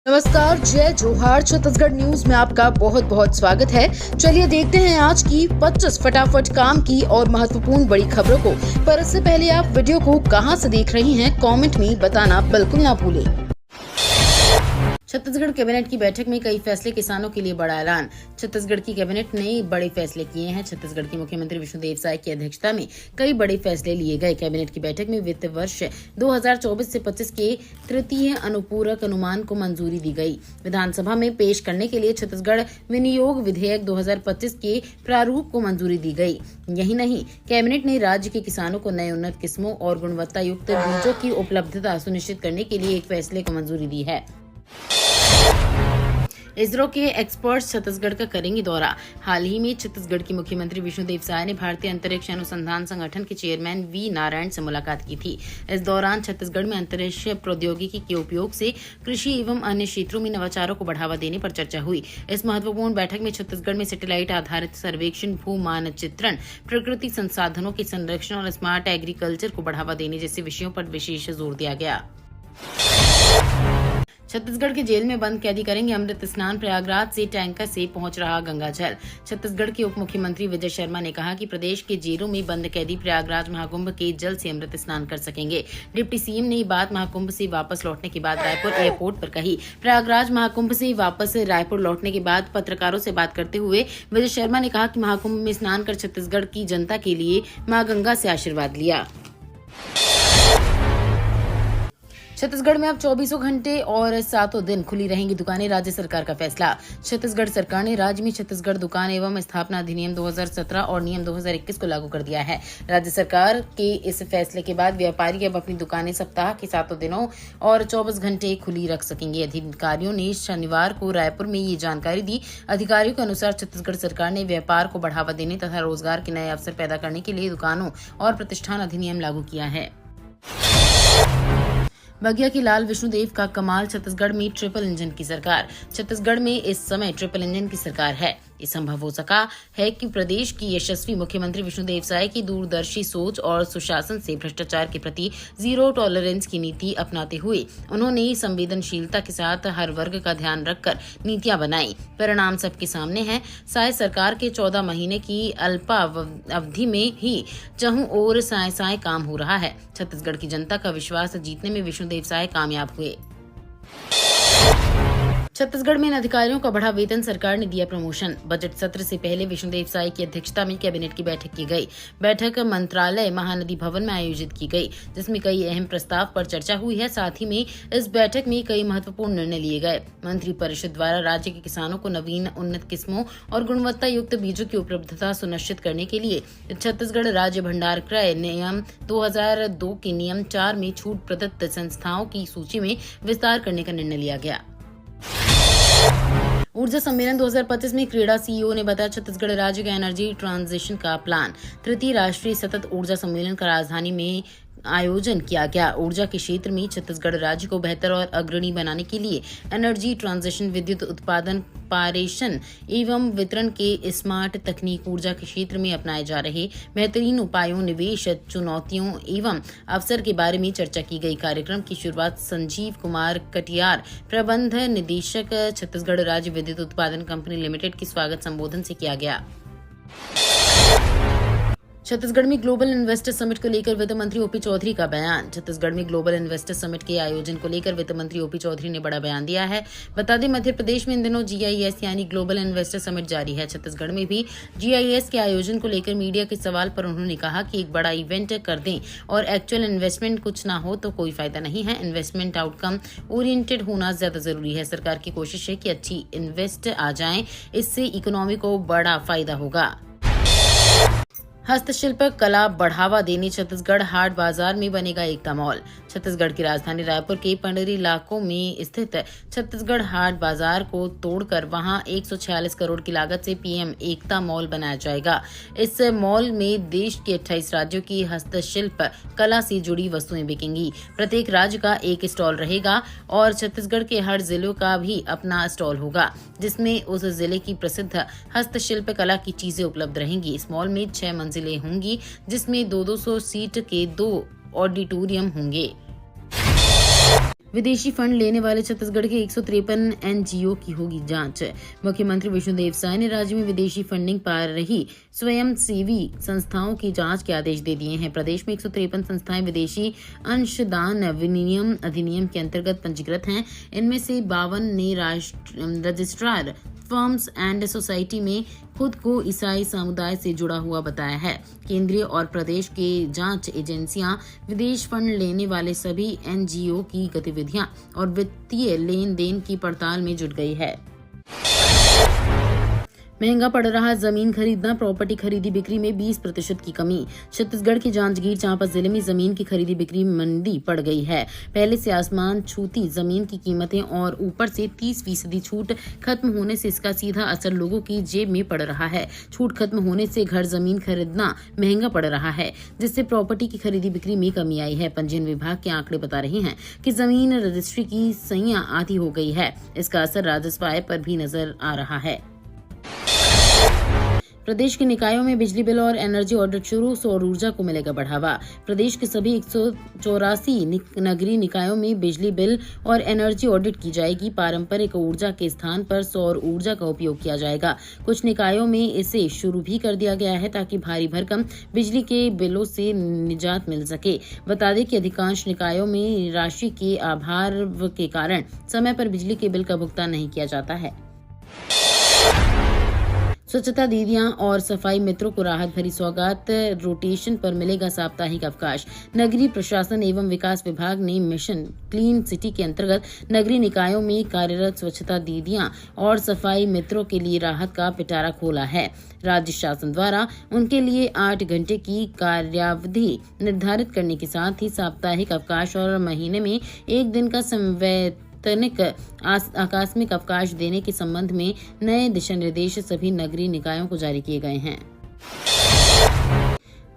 नमस्कार, जय जोहार। छत्तीसगढ़ न्यूज में आपका बहुत बहुत स्वागत है। चलिए देखते हैं आज की 25 फटाफट काम की और महत्वपूर्ण बड़ी खबरों को। पर इससे पहले आप वीडियो को कहां से देख रही हैं, कमेंट में बताना बिल्कुल ना भूलें। छत्तीसगढ़ कैबिनेट की बैठक में कई फैसले, किसानों के लिए बड़ा ऐलान। छत्तीसगढ़ की कैबिनेट ने बड़े फैसले किए हैं। छत्तीसगढ़ के मुख्यमंत्री विष्णुदेव साय की अध्यक्षता में कई बड़े फैसले लिए गए। कैबिनेट की बैठक में वित्त वर्ष 2024 से 25 के तृतीय अनुपूरक अनुमान को मंजूरी दी गई। विधानसभा में पेश करने के लिए छत्तीसगढ़ विनियोग विधेयक 2025 के प्रारूप को मंजूरी दी गई। यही नहीं, कैबिनेट ने राज्य के किसानों को नए उन्नत किस्मों और गुणवत्ता युक्त बीजों की उपलब्धता सुनिश्चित करने के लिए एक फैसले को मंजूरी दी है। इसरो के एक्सपर्ट्स छत्तीसगढ़ का करेंगे दौरा। हाल ही में छत्तीसगढ़ के मुख्यमंत्री विष्णुदेव साय ने भारतीय अंतरिक्ष अनुसंधान संगठन के चेयरमैन वी नारायण से मुलाकात की थी। इस दौरान छत्तीसगढ़ में अंतरिक्ष प्रौद्योगिकी के उपयोग से कृषि एवं अन्य क्षेत्रों में नवाचारों को बढ़ावा देने पर चर्चा हुई। इस महत्वपूर्ण बैठक में छत्तीसगढ़ में सैटेलाइट आधारित सर्वेक्षण, भू मानचित्रण, प्रकृति संसाधनों के संरक्षण और स्मार्ट एग्रीकल्चर को बढ़ावा देने जैसे विषयों पर विशेष जोर दिया गया। छत्तीसगढ़ के जेल में बंद कैदी करेंगे अमृत स्नान। प्रयागराज से टैंकर से पहुंच रहा गंगा जल। छत्तीसगढ़ के उप मुख्यमंत्री विजय शर्मा ने कहा कि प्रदेश के जेलों में बंद कैदी प्रयागराज महाकुंभ के जल से अमृत स्नान कर सकेंगे। डिप्टी सीएम ने बात महाकुंभ से वापस लौटने के बाद रायपुर एयरपोर्ट पर कही। प्रयागराज महाकुंभ से वापस रायपुर लौटने के बाद पत्रकारों से बात करते हुए विजय शर्मा ने कहा कि महाकुंभ में स्नान कर छत्तीसगढ़ की जनता के लिए मां गंगा से आशीर्वाद लिया। छत्तीसगढ़ में अब 24 घंटे और 7 दिन खुली रहेंगी दुकानें, राज्य सरकार का फैसला। छत्तीसगढ़ सरकार ने राज्य में छत्तीसगढ़ दुकान एवं स्थापना अधिनियम 2017 और नियम 2021 को लागू कर दिया है। राज्य सरकार के इस फैसले के बाद व्यापारी अब अपनी दुकानें सप्ताह के 7 दिनों और 24 घंटे खुली रख सकेंगे। अधिकारियों ने शनिवार को रायपुर में ये जानकारी दी। अधिकारियों के अनुसार छत्तीसगढ़ सरकार ने व्यापार को बढ़ावा देने तथा रोजगार के नए अवसर पैदा करने के लिए दुकानों और प्रतिष्ठान अधिनियम लागू किया है। बगिया की लाल विष्णुदेव का कमाल, छत्तीसगढ़ में ट्रिपल इंजन की सरकार। छत्तीसगढ़ में इस समय ट्रिपल इंजन की सरकार है। ये संभव हो सका है कि प्रदेश की यशस्वी मुख्यमंत्री विष्णुदेव साय की दूरदर्शी सोच और सुशासन से भ्रष्टाचार के प्रति जीरो टॉलरेंस की नीति अपनाते हुए उन्होंने संवेदनशीलता के साथ हर वर्ग का ध्यान रखकर नीतियां बनाई। परिणाम सबके सामने है। साय सरकार के 14 महीने की अल्पावधि में ही चहुं ओर साय साय काम हो रहा है। छत्तीसगढ़ की जनता का विश्वास जीतने में विष्णुदेव साय कामयाब हुए। छत्तीसगढ़ में इन अधिकारियों का बढ़ा वेतन, सरकार ने दिया प्रमोशन। बजट सत्र से पहले विष्णुदेव साय की अध्यक्षता में कैबिनेट की बैठक की गई। बैठक मंत्रालय महानदी भवन में आयोजित की गई, जिसमें कई अहम प्रस्ताव पर चर्चा हुई है। साथ ही में इस बैठक में कई महत्वपूर्ण निर्णय लिए गए। मंत्री परिषद द्वारा राज्य के किसानों को नवीन उन्नत किस्मों और गुणवत्ता युक्त बीजों की उपलब्धता सुनिश्चित करने के लिए छत्तीसगढ़ राज्य भंडार क्रय नियम 2002 के नियम 4 में छूट प्रदत्त संस्थाओं की सूची में विस्तार करने का निर्णय लिया गया। ऊर्जा सम्मेलन 2025 में क्रीड़ा सीईओ ने बताया छत्तीसगढ़ राज्य का एनर्जी ट्रांजिशन का प्लान। तृतीय राष्ट्रीय सतत ऊर्जा सम्मेलन का राजधानी में आयोजन किया गया। ऊर्जा के क्षेत्र में छत्तीसगढ़ राज्य को बेहतर और अग्रणी बनाने के लिए एनर्जी ट्रांजिशन, विद्युत उत्पादन, पारेषण एवं वितरण के स्मार्ट तकनीक, ऊर्जा के क्षेत्र में अपनाए जा रहे बेहतरीन उपायों, निवेश, चुनौतियों एवं अवसर के बारे में चर्चा की गई। कार्यक्रम की शुरुआत संजीव कुमार कटियार, प्रबंध निदेशक, छत्तीसगढ़ राज्य विद्युत उत्पादन कंपनी लिमिटेड के स्वागत संबोधन से किया गया। छत्तीसगढ़ में ग्लोबल इन्वेस्टर समिट को लेकर वित्त मंत्री ओपी चौधरी का बयान। छत्तीसगढ़ में ग्लोबल इन्वेस्टर समिट के आयोजन को लेकर वित्त मंत्री ओपी चौधरी ने बड़ा बयान दिया है। बता दें, मध्य प्रदेश में इन दिनों GIS यानी ग्लोबल इन्वेस्टर समिट जारी है। छत्तीसगढ़ में भी GIS के आयोजन को लेकर मीडिया के सवाल पर उन्होंने कहा कि एक बड़ा इवेंट कर दें और एक्चुअल इन्वेस्टमेंट कुछ ना हो तो कोई फायदा नहीं है। इन्वेस्टमेंट आउटकम ओरिएंटेड होना ज्यादा जरूरी है। सरकार की कोशिश है कि अच्छी इन्वेस्ट आ जाए, इससे इकोनॉमी को बड़ा फायदा होगा। हस्तशिल्प कला बढ़ावा देने छत्तीसगढ़ हाट बाजार में बनेगा एकता मॉल। छत्तीसगढ़ की राजधानी रायपुर के पंडरी इलाकों में स्थित छत्तीसगढ़ हाट बाजार को तोड़कर वहां 146 करोड़ की लागत से PM एकता मॉल बनाया जाएगा। इस मॉल में देश के 28 राज्यों की हस्तशिल्प कला से जुड़ी वस्तुएं बिकेंगी। प्रत्येक राज्य का एक स्टॉल रहेगा और छत्तीसगढ़ के हर जिलों का भी अपना स्टॉल होगा, जिसमें उस जिले की प्रसिद्ध हस्तशिल्प कला की चीजें उपलब्ध रहेंगी। इस मॉल में 6 मंजिलें होंगी, जिसमें 200 सीट के 2 ऑडिटोरियम होंगे। विदेशी फंड लेने वाले छत्तीसगढ़ के 153 एनजीओ की होगी जांच। मुख्यमंत्री विष्णुदेव साय ने राज्य में विदेशी फंडिंग पा रही स्वयंसेवी संस्थाओं की जांच के आदेश दे दिए हैं। प्रदेश में 153 संस्थाएं विदेशी अंशदान विनिमय अधिनियम के अंतर्गत पंजीकृत हैं। इनमें से 52 ने रजिस्ट्रार फर्म्स एंड सोसाइटी में खुद को ईसाई समुदाय से जुड़ा हुआ बताया है। केंद्रीय और प्रदेश के जांच एजेंसियां विदेश फंड लेने वाले सभी एनजीओ की गतिविधियां और वित्तीय लेन देन की पड़ताल में जुट गई है। महंगा पड़ रहा जमीन खरीदना, प्रॉपर्टी खरीदी बिक्री में 20% की कमी। छत्तीसगढ़ के जांजगीर चांपा जिले में जमीन की खरीदी बिक्री मंदी पड़ गई है। पहले से आसमान छूती जमीन की कीमतें और ऊपर से 30% छूट खत्म होने से इसका सीधा असर लोगों की जेब में पड़ रहा है। छूट खत्म होने से घर जमीन खरीदना महंगा पड़ रहा है, जिससे प्रॉपर्टी की खरीदी बिक्री में कमी आई है। पंजीयन विभाग के आंकड़े बता रहे हैं कि जमीन रजिस्ट्री की सहियां आधी हो गई है। इसका असर राजस्व आय पर भी नजर आ रहा है। प्रदेश के निकायों में बिजली बिल और एनर्जी ऑडिट शुरू, सौर ऊर्जा को मिलेगा बढ़ावा। प्रदेश के सभी 184 नगरीय निकायों में बिजली बिल और एनर्जी ऑडिट की जाएगी। पारंपरिक ऊर्जा के स्थान पर सौर ऊर्जा का उपयोग किया जाएगा। कुछ निकायों में इसे शुरू भी कर दिया गया है ताकि भारी भरकम बिजली के बिलों से निजात मिल सके। बता दें कि अधिकांश निकायों में राशि के अभाव के कारण समय पर बिजली के बिल का भुगतान नहीं किया जाता है। स्वच्छता दीदियां और सफाई मित्रों को राहत भरी सौगात, रोटेशन पर मिलेगा साप्ताहिक अवकाश। नगरीय प्रशासन एवं विकास विभाग ने मिशन क्लीन सिटी के अंतर्गत नगरीय निकायों में कार्यरत स्वच्छता दीदियां और सफाई मित्रों के लिए राहत का पिटारा खोला है। राज्य शासन द्वारा उनके लिए 8 घंटे की कार्यावधि निर्धारित करने के साथ ही साप्ताहिक अवकाश और महीने में 1 दिन का तनिक आकस्मिक अवकाश देने के संबंध में नए दिशा निर्देश सभी नगरीय निकायों को जारी किए गए हैं।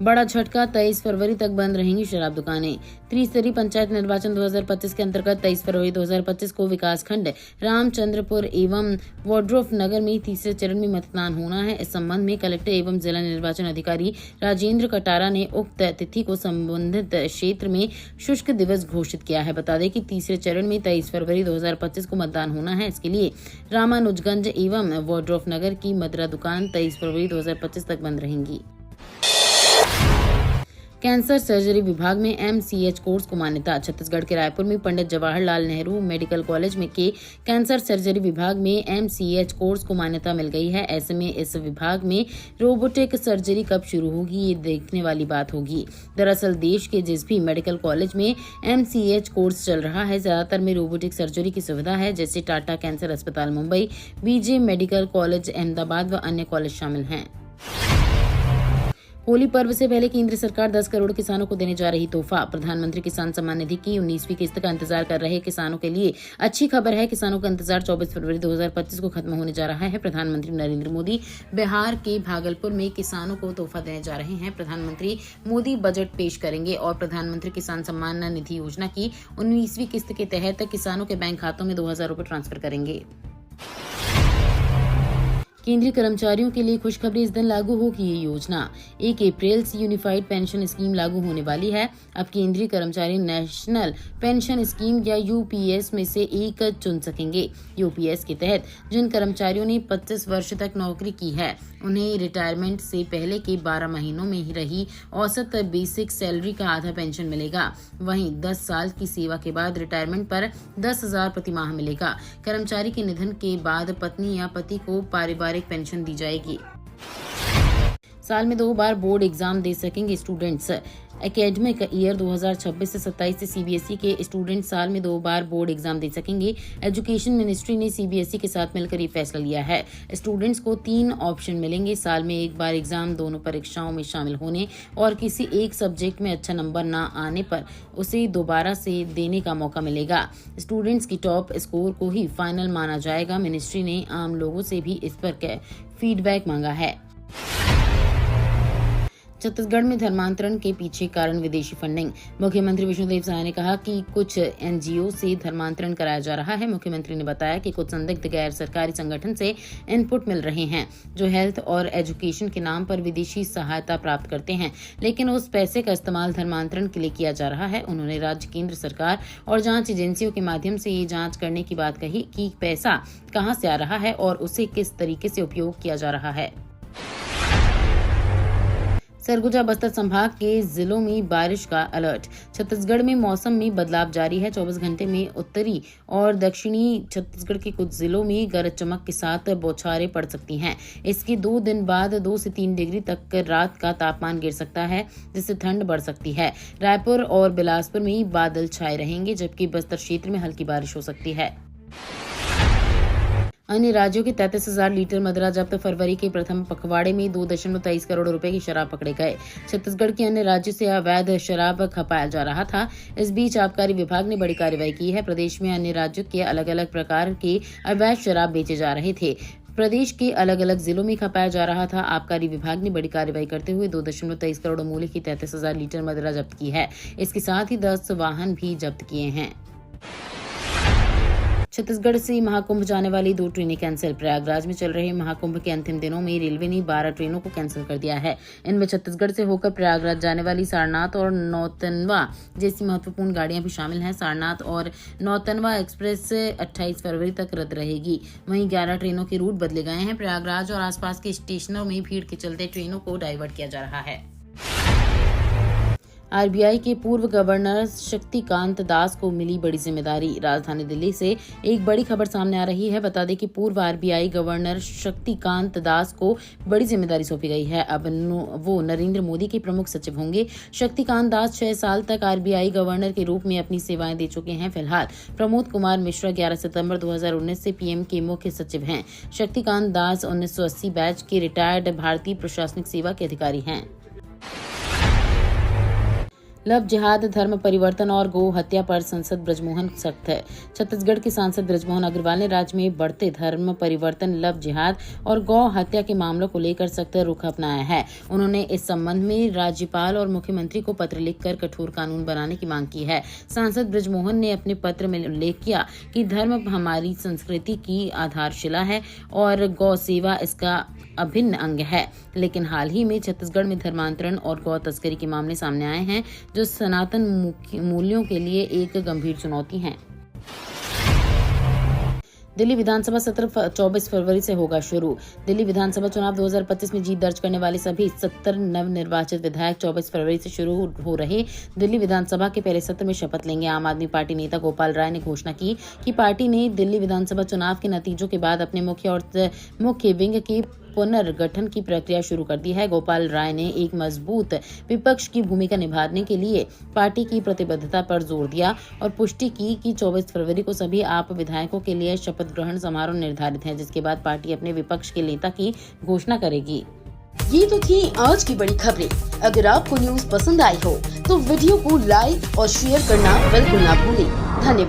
बड़ा झटका, 23 फरवरी तक बंद रहेंगी शराब दुकानें। त्रिस्तरीय पंचायत निर्वाचन 2025 के अंतर्गत 23 फरवरी 2025 को विकासखंड रामचंद्रपुर एवं वोड्रोफ नगर में तीसरे चरण में मतदान होना है। इस संबंध में कलेक्टर एवं जिला निर्वाचन अधिकारी राजेंद्र कटारा ने उक्त तिथि को संबंधित क्षेत्र में शुष्क दिवस घोषित किया है। बता दें कि तीसरे चरण में 23 फरवरी 2025 को मतदान होना है। इसके लिए रामानुजगंज एवं वोड्रोफ नगर की मदरा दुकान 23 फरवरी 2025 तक बंद रहेंगी। कैंसर सर्जरी विभाग में MCH कोर्स को मान्यता। छत्तीसगढ़ के रायपुर में पंडित जवाहरलाल नेहरू मेडिकल कॉलेज में के कैंसर सर्जरी विभाग में MCH कोर्स को मान्यता मिल गई है। ऐसे में इस विभाग में रोबोटिक सर्जरी कब शुरू होगी, ये देखने वाली बात होगी। दरअसल देश के जिस भी मेडिकल कॉलेज में MCH कोर्स चल रहा है, ज्यादातर में रोबोटिक सर्जरी की सुविधा है। जैसे टाटा कैंसर अस्पताल Mumbai, BJ medical college Ahmedabad व अन्य कॉलेज शामिल हैं। होली पर्व से पहले केंद्र सरकार 10 करोड़ किसानों को देने जा रही तोहफा। प्रधानमंत्री किसान सम्मान निधि की 19वीं किस्त का इंतजार कर रहे किसानों के लिए अच्छी खबर है। किसानों का इंतजार 24 फरवरी 2025 को खत्म होने जा रहा है। प्रधानमंत्री नरेंद्र मोदी बिहार के भागलपुर में किसानों को तोहफा देने जा रहे हैं। प्रधानमंत्री मोदी बजट पेश करेंगे और प्रधानमंत्री किसान सम्मान निधि योजना की 19वीं किस्त के तहत किसानों के बैंक खातों में 2000 रुपए ट्रांसफर करेंगे। केंद्रीय कर्मचारियों के लिए खुशखबरी, इस दिन लागू होगी ये योजना। 1 अप्रैल से यूनिफाइड पेंशन स्कीम लागू होने वाली है। अब केंद्रीय कर्मचारी नेशनल पेंशन स्कीम या UPS में से एक चुन सकेंगे। UPS के तहत जिन कर्मचारियों ने 25 वर्ष तक नौकरी की है, उन्हें रिटायरमेंट से पहले के 12 महीनों में ही रही औसत बेसिक सैलरी का आधा पेंशन मिलेगा। वहीं 10 साल की सेवा के बाद रिटायरमेंट पर 10,000 प्रति माह मिलेगा। कर्मचारी के निधन के बाद पत्नी या पति को पारिवारिक पेंशन दी जाएगी। साल में 2 बार बोर्ड एग्जाम दे सकेंगे स्टूडेंट्स। एकेडमिक ईयर 2026 से 27 से CBSE के स्टूडेंट साल में 2 बार बोर्ड एग्जाम दे सकेंगे। एजुकेशन मिनिस्ट्री ने CBSE के साथ मिलकर ये फैसला लिया है। स्टूडेंट्स को 3 ऑप्शन मिलेंगे, साल में 1 बार एग्जाम दोनों परीक्षाओं में शामिल होने और किसी एक सब्जेक्ट में अच्छा नंबर न आने पर उसे दोबारा से देने का मौका मिलेगा। स्टूडेंट्स की टॉप स्कोर को ही फाइनल माना जाएगा। मिनिस्ट्री ने आम लोगों से भी इस पर फीडबैक मांगा है। छत्तीसगढ़ में धर्मांतरण के पीछे कारण विदेशी फंडिंग। मुख्यमंत्री विष्णुदेव साय ने कहा कि कुछ एनजीओ से धर्मांतरण कराया जा रहा है। मुख्यमंत्री ने बताया कि कुछ संदिग्ध गैर सरकारी संगठन से इनपुट मिल रहे हैं जो हेल्थ और एजुकेशन के नाम पर विदेशी सहायता प्राप्त करते हैं, लेकिन उस पैसे का इस्तेमाल धर्मांतरण के लिए किया जा रहा है। उन्होंने राज्य, केंद्र सरकार और जांच एजेंसियों के माध्यम से ये जांच करने की बात कही कि पैसा कहां से आ रहा है और उसे किस तरीके से उपयोग किया जा रहा है। सरगुजा बस्तर संभाग के जिलों में बारिश का अलर्ट। छत्तीसगढ़ में मौसम में बदलाव जारी है। 24 घंटे में उत्तरी और दक्षिणी छत्तीसगढ़ के कुछ जिलों में गरज चमक के साथ बौछारें पड़ सकती हैं। इसके 2 दिन बाद 2 से 3 डिग्री तक रात का तापमान गिर सकता है, जिससे ठंड बढ़ सकती है। रायपुर और बिलासपुर में बादल छाए रहेंगे, जबकि बस्तर क्षेत्र में हल्की बारिश हो सकती है। अन्य राज्यों के 33,000 लीटर मदिरा जब्त। फरवरी के प्रथम पखवाड़े में 2.23 करोड़ रुपए की शराब पकड़े गए। छत्तीसगढ़ के अन्य राज्यों से अवैध शराब खपाया जा रहा था। इस बीच आबकारी विभाग ने बड़ी कार्रवाई की है। प्रदेश में अन्य राज्यों के अलग अलग प्रकार के अवैध शराब बेचे जा रहे थे। प्रदेश के अलग अलग जिलों में खपाया जा रहा था। आबकारी विभाग ने बड़ी कार्रवाई करते हुए 2.23 करोड़ मूल्य की 33,000 लीटर मदिरा जब्त की है। इसके साथ ही 10 वाहन भी जब्त किए हैं। छत्तीसगढ़ से महाकुंभ जाने वाली 2 ट्रेनें कैंसिल। प्रयागराज में चल रहे महाकुंभ के अंतिम दिनों में रेलवे ने 12 ट्रेनों को कैंसिल कर दिया है। इनमें छत्तीसगढ़ से होकर प्रयागराज जाने वाली सारनाथ और नौतनवा जैसी महत्वपूर्ण गाड़ियां भी शामिल हैं। सारनाथ और नौतनवा एक्सप्रेस 28 फरवरी तक रद्द रहेगी। वहीं 11 ट्रेनों के रूट बदले गए हैं। प्रयागराज और आसपास के स्टेशनों में भीड़ के चलते ट्रेनों को डाइवर्ट किया जा रहा है। आरबीआई के पूर्व गवर्नर शक्तिकांत दास को मिली बड़ी जिम्मेदारी। राजधानी दिल्ली से एक बड़ी खबर सामने आ रही है। बता दें कि पूर्व आरबीआई गवर्नर शक्तिकांत दास को बड़ी जिम्मेदारी सौंपी गई है। अब वो नरेंद्र मोदी के प्रमुख सचिव होंगे। शक्तिकांत दास 6 साल तक आरबीआई गवर्नर के रूप में अपनी सेवाएं दे चुके हैं। फिलहाल प्रमोद कुमार मिश्रा 11 सितंबर 2019 से पीएम के मुख्य सचिव हैं। शक्तिकांत दास 1980 बैच के रिटायर्ड भारतीय प्रशासनिक सेवा के अधिकारी हैं। लव जिहाद, धर्म परिवर्तन और गौ हत्या पर सांसद बृजमोहन सख्त है। छत्तीसगढ़ के सांसद बृजमोहन अग्रवाल ने राज्य में बढ़ते धर्म परिवर्तन, लव जिहाद और गौ हत्या के मामलों को लेकर सख्त रुख अपनाया है। उन्होंने इस संबंध में राज्यपाल और मुख्यमंत्री को पत्र लिखकर कठोर कानून बनाने की मांग की है। सांसद बृजमोहन ने अपने पत्र में उल्लेख किया कि धर्म हमारी संस्कृति की आधारशिला है और गौ सेवा इसका अभिन्न अंग है, लेकिन हाल ही में छत्तीसगढ़ में धर्मांतरण और गौ तस्करी के मामले सामने आए हैं, जो सनातन मूल्यों के लिए एक गंभीर चुनौती है। दिल्ली विधानसभा सत्र 24 फरवरी से होगा शुरू। दिल्ली विधानसभा चुनाव 2025 में जीत दर्ज करने वाले सभी 70 नवनिर्वाचित विधायक 24 फरवरी से शुरू हो रहे दिल्ली विधानसभा के पहले सत्र में शपथ लेंगे। आम आदमी पार्टी नेता गोपाल राय ने घोषणा की कि पार्टी ने दिल्ली विधानसभा चुनाव के नतीजों के बाद अपने मुख्य विंग की पुनर्गठन की प्रक्रिया शुरू कर दी है। गोपाल राय ने एक मजबूत विपक्ष की भूमिका निभाने के लिए पार्टी की प्रतिबद्धता पर जोर दिया और पुष्टि की कि 24 फरवरी को सभी आप विधायकों के लिए शपथ ग्रहण समारोह निर्धारित है, जिसके बाद पार्टी अपने विपक्ष के नेता की घोषणा करेगी। ये तो थी आज की बड़ी खबरें। अगर आपको न्यूज पसंद आई हो तो वीडियो को लाइक और शेयर करना बिल्कुल ना भूलें। धन्यवाद।